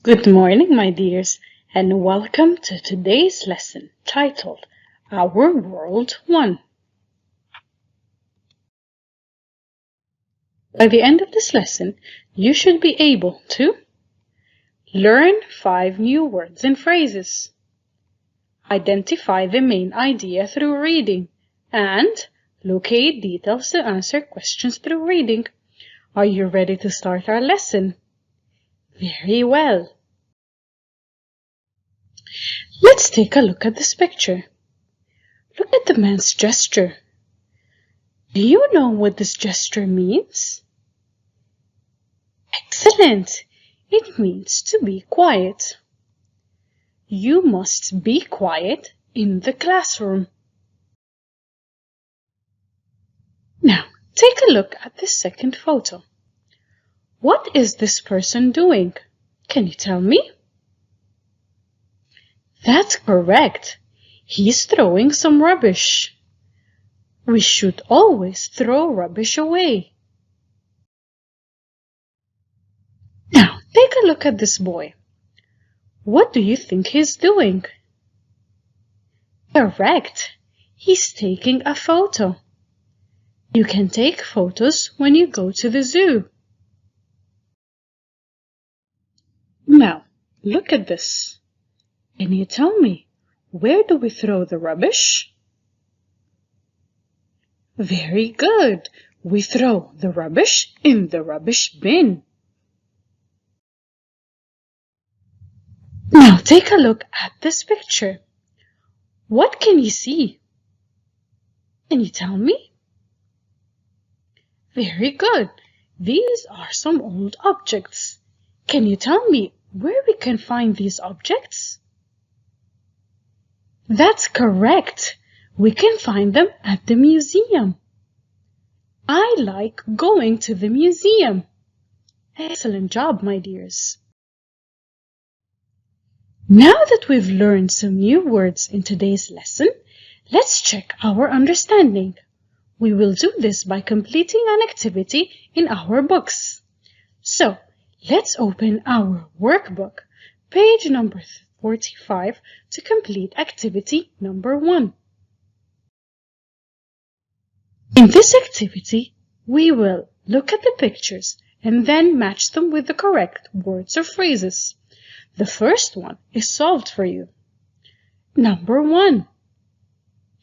Good morning, my dears, and welcome to today's lesson titled Our World 1. By the end of this lesson, you should be able to learn 5 new words and phrases, identify the main idea through reading, and locate details to answer questions through reading. Are you ready to start our lesson? Very well. Let's take a look at this picture. Look at the man's gesture. Do you know what this gesture means? Excellent! It means to be quiet. You must be quiet in the classroom. Now, take a look at the second photo. What is this person doing? Can you tell me? That's correct. He's throwing some rubbish. We should always throw rubbish away. Now, take a look at this boy. What do you think he's doing? Correct. He's taking a photo. You can take photos when you go to the zoo. Now, look at this. Can you tell me, where do we throw the rubbish? Very good. We throw the rubbish in the rubbish bin. Now take a look at this picture. What can you see? Can you tell me? Very good. These are some old objects. Can you tell me where we can find these objects? That's correct. We can find them at the museum. I like going to the museum. Excellent job, my dears. Now that we've learned some new words in today's lesson, let's check our understanding. We will do this by completing an activity in our books. So, let's open our workbook, page number 45, to complete activity number 1. In this activity, we will look at the pictures and then match them with the correct words or phrases. The first one is solved for you. Number 1.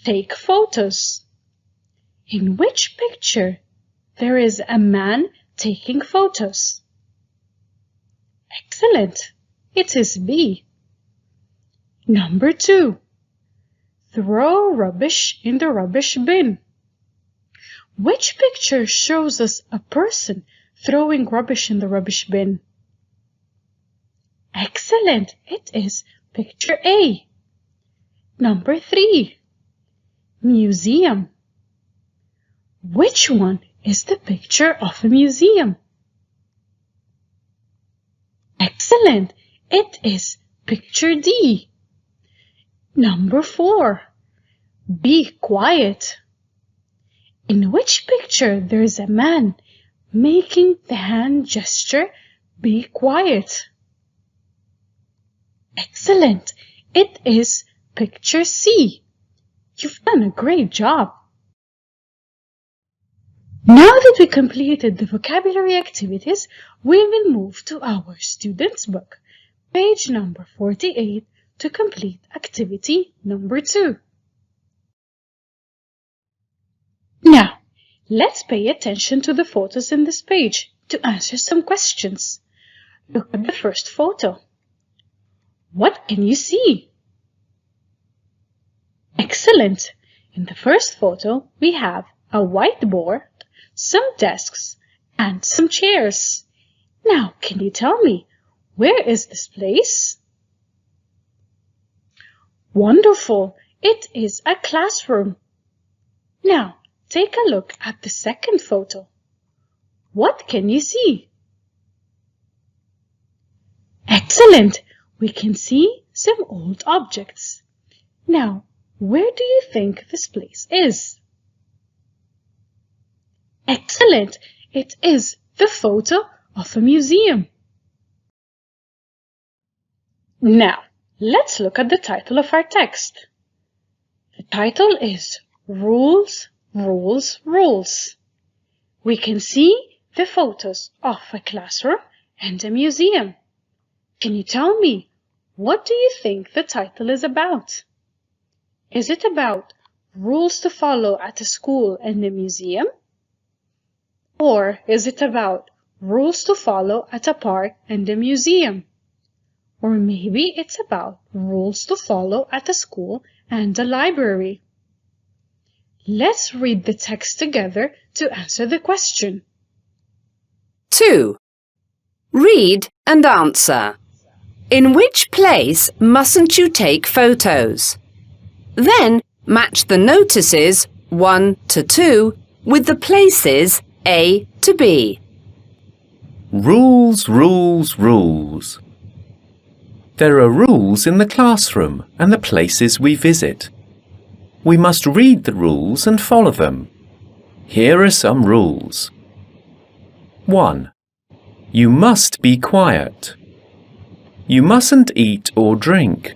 Take photos. In which picture there is a man taking photos? Excellent. It is B. Number 2. Throw rubbish in the rubbish bin. Which picture shows us a person throwing rubbish in the rubbish bin? Excellent! It is picture A. Number 3. Museum. Which one is the picture of a museum? Excellent! It is picture D. Number 4. Be quiet. In which picture there is a man making the hand gesture, be quiet? Excellent! It is picture C. You've done a great job. Now that we completed the vocabulary activities, we will move to our student's book, page number 48, to complete activity number 2. Now, let's pay attention to the photos in this page to answer some questions. Look at the first photo. What can you see? Excellent! In the first photo, we have a whiteboard, some desks, and some chairs. Now, can you tell me, where is this place? Wonderful! It is a classroom. Now, take a look at the second photo. What can you see? Excellent! We can see some old objects. Now, where do you think this place is? Excellent! It is the photo of a museum. Now, let's look at the title of our text. The title is Rules, Rules, Rules. We can see the photos of a classroom and a museum. Can you tell me, what do you think the title is about? Is it about rules to follow at a school and a museum? Or is it about rules to follow at a park and a museum? Or maybe it's about rules to follow at a school and a library. Let's read the text together to answer the question. 2. Read and answer. In which place mustn't you take photos? Then match the notices 1 to 2 with the places A to B. Rules, rules, rules. There are rules in the classroom and the places we visit. We must read the rules and follow them. Here are some rules. 1. You must be quiet. You mustn't eat or drink.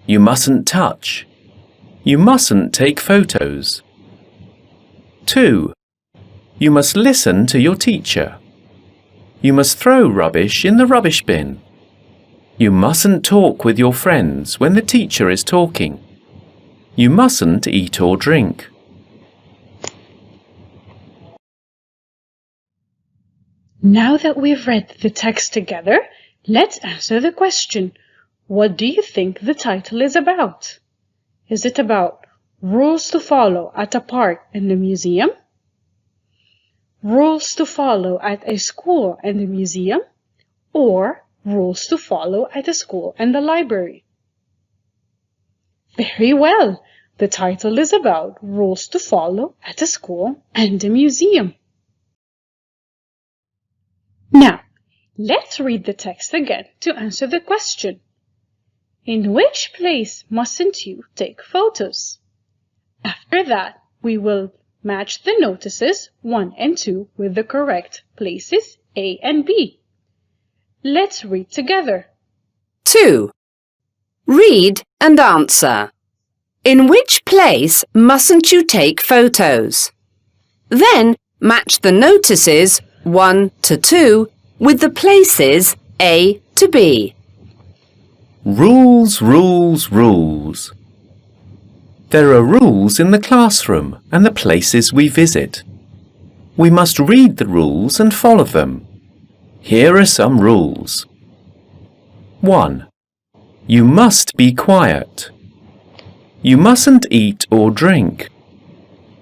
You mustn't touch. You mustn't take photos. 2. You must listen to your teacher. You must throw rubbish in the rubbish bin. You mustn't talk with your friends when the teacher is talking. You mustn't eat or drink. Now that we've read the text together, let's answer the question. What do you think the title is about? Is it about rules to follow at a park and a museum? Rules to follow at a school and a museum? Or rules to follow at a school and a library? Very well. The title is about rules to follow at a school and a museum. Now, let's read the text again to answer the question. In which place mustn't you take photos? After that, we will match the notices 1 and 2 with the correct places A and B. Let's read together. 2. Read and answer. In which place mustn't you take photos? Then match the notices 1 to 2 with the places A to B. Rules, rules, rules. There are rules in the classroom and the places we visit. We must read the rules and follow them. Here are some rules. 1. You must be quiet. You mustn't eat or drink.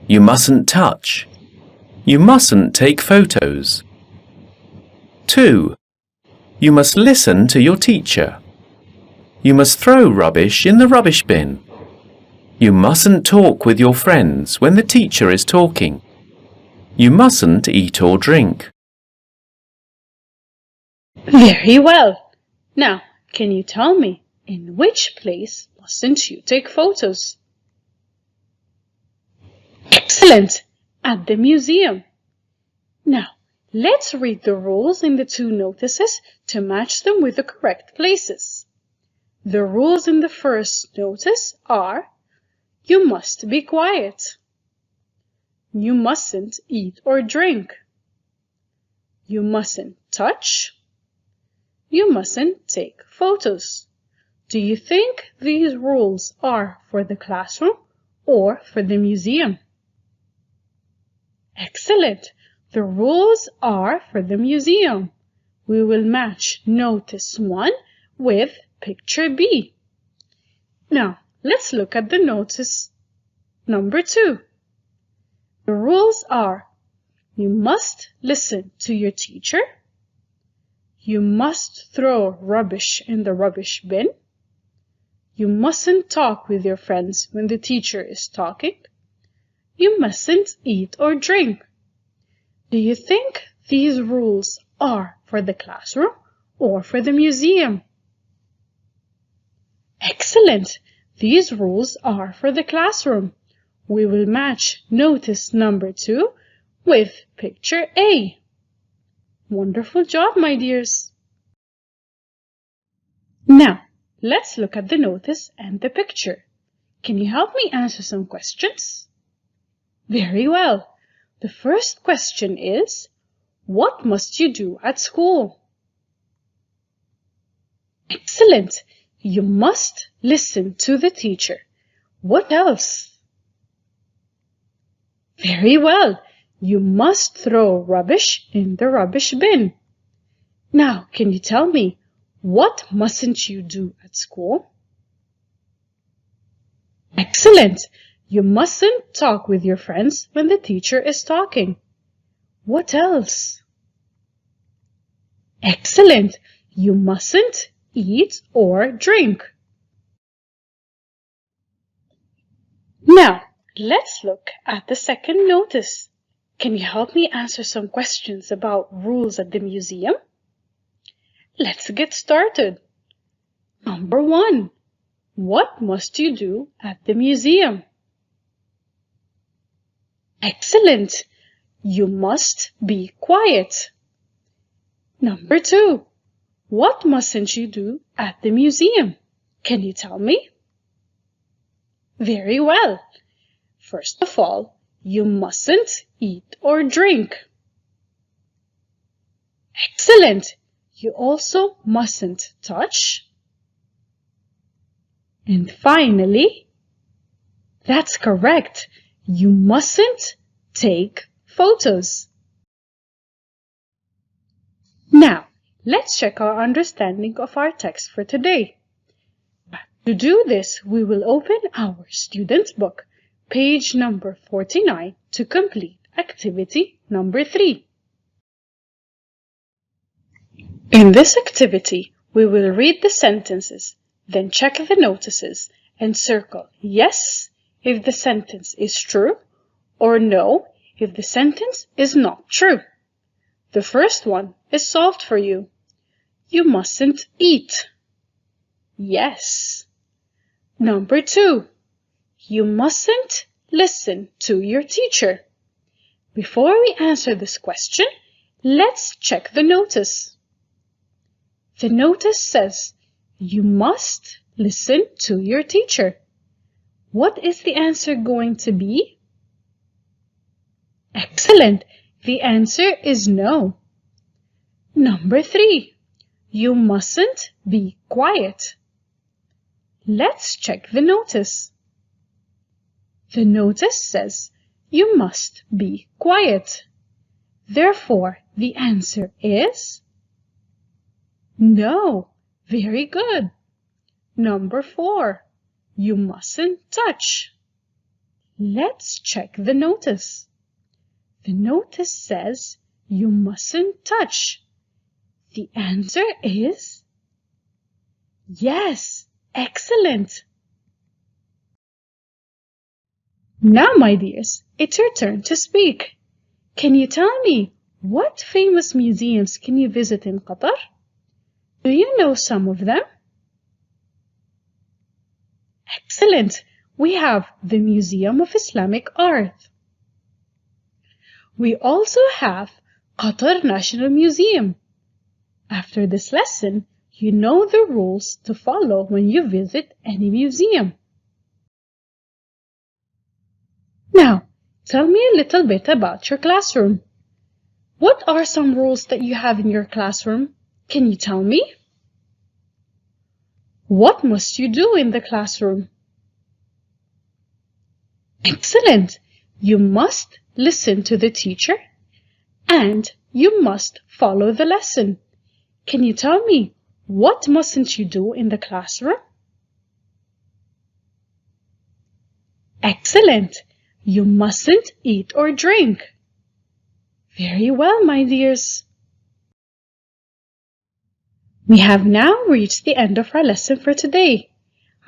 You mustn't touch. You mustn't take photos. 2. You must listen to your teacher. You must throw rubbish in the rubbish bin. You mustn't talk with your friends when the teacher is talking. You mustn't eat or drink. Very well. Now, can you tell me, in which place mustn't you take photos? Excellent! At the museum. Now, let's read the rules in the 2 notices to match them with the correct places. The rules in the first notice are: you must be quiet. You mustn't eat or drink. You mustn't touch. You mustn't take photos. Do you think these rules are for the classroom or for the museum? Excellent! The rules are for the museum. We will match notice 1 with picture B. Now, let's look at the notice number 2. The rules are: you must listen to your teacher. You must throw rubbish in the rubbish bin. You mustn't talk with your friends when the teacher is talking. You mustn't eat or drink. Do you think these rules are for the classroom or for the museum? Excellent! These rules are for the classroom. We will match notice number 2 with picture A. Wonderful job, my dears! Now, let's look at the notice and the picture. Can you help me answer some questions? Very well. The first question is, what must you do at school? Excellent. You must listen to the teacher. What else? Very well. You must throw rubbish in the rubbish bin. Now, can you tell me, what mustn't you do at school? Excellent. You mustn't talk with your friends when the teacher is talking. What else? Excellent. You mustn't eat or drink. Now, let's look at the second notice. Can you help me answer some questions about rules at the museum? Let's get started. Number 1. What must you do at the museum? Excellent. You must be quiet. Number 2. What mustn't you do at the museum? Can you tell me? Very well. First of all, you mustn't eat or drink. Excellent. You also mustn't touch. And finally, that's correct. You mustn't take photos. Now, let's check our understanding of our text for today. To do this, we will open our student's book, page number 49, to complete activity number 3. In this activity, we will read the sentences, then check the notices and circle yes if the sentence is true or no if the sentence is not true. The first one is solved for you. You mustn't eat. Yes. Number 2. You mustn't listen to your teacher. Before we answer this question, let's check the notice. The notice says, you must listen to your teacher. What is the answer going to be? Excellent. The answer is no. Number 3. You mustn't be quiet. Let's check the notice. The notice says you must be quiet. Therefore, the answer is no. Very good. Number 4. You mustn't touch. Let's check the notice. The notice says you mustn't touch. The answer is yes. Excellent. Now, my dears, it's your turn to speak. Can you tell me what famous museums can you visit in Qatar? Do you know some of them? Excellent. We have the Museum of Islamic Art. We also have Qatar National Museum. After this lesson, you know the rules to follow when you visit any museum. Now, tell me a little bit about your classroom. What are some rules that you have in your classroom? Can you tell me? What must you do in the classroom? Excellent! You must listen to the teacher and you must follow the lesson. Can you tell me, what mustn't you do in the classroom? Excellent! You mustn't eat or drink. Very well, my dears. We have now reached the end of our lesson for today.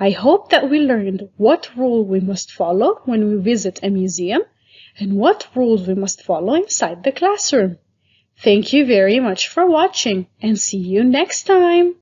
I hope that we learned what rule we must follow when we visit a museum and what rules we must follow inside the classroom. Thank you very much for watching and see you next time.